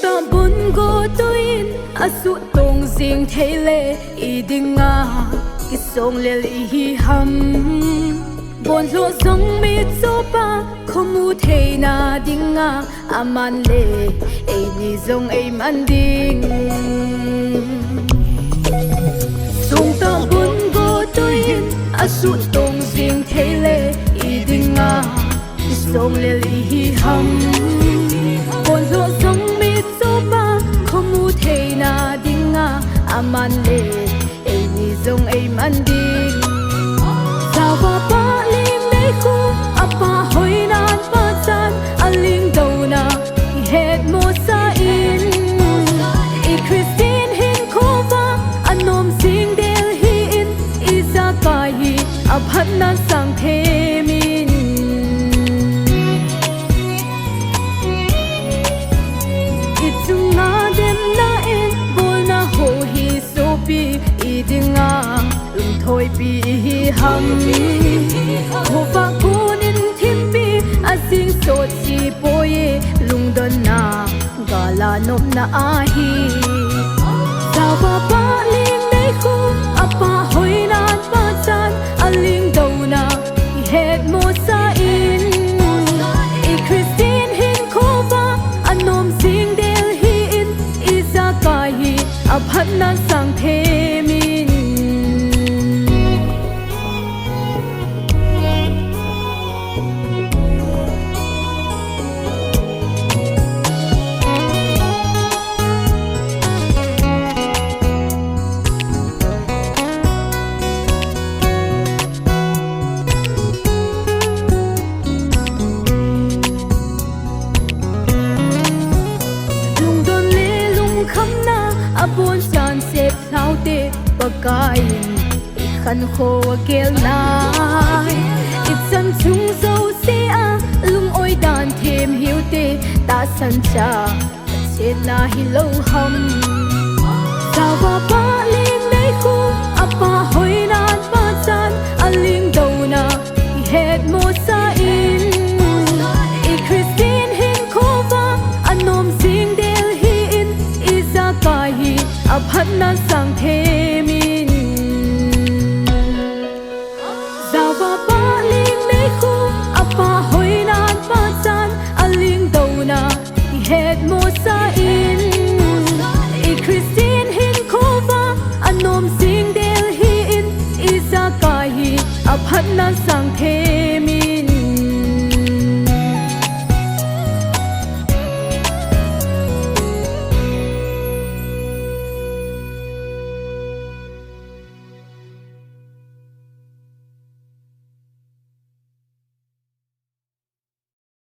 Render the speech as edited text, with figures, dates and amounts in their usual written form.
ta bun go tuin asu tong jing theile idinga ki song lel hi ham bon lo song mi chopa khomu theina dinga aman le ei ni zong ei man ding song ta bun go tuin asu tong jing theile idinga ki song lel hi ham bon lo song mi chopa khomu theina dinga aman le ei ni zong ei man ding sawa pa ling nei khu apa hoinan pa chan aling dona I het mo sa in I Christine hin khova anom sing del hi in isa kai hi aphat na sang themin itunga dem na in bol na ho hi sopi idinga thoi pi ham khova kunin thimpi asing so chi poye lungdon na gala nom na ahi sawa pa ling nei khu apa hoinan pa chan aling dona I het mo sa in I Christine hin khova anom sing del hi in isa kai hi aphat na sang themin abon san sep saute pagain ikhan kho agel nai itsam chung zo se a lung oi dan them hiute ta san cha chet na hi lo ham sawa pa ling nei khu apa hoinan pa chan aling dona I het mo sa in I Christine hin khova anom sing del hi in isa kai hi aphat na sang themin zawa pa ling nei khu apa hoinan pa chan aling dona I het mo sa in I Christine hin khova anom sing del hi in isa kai hi aphat na sang the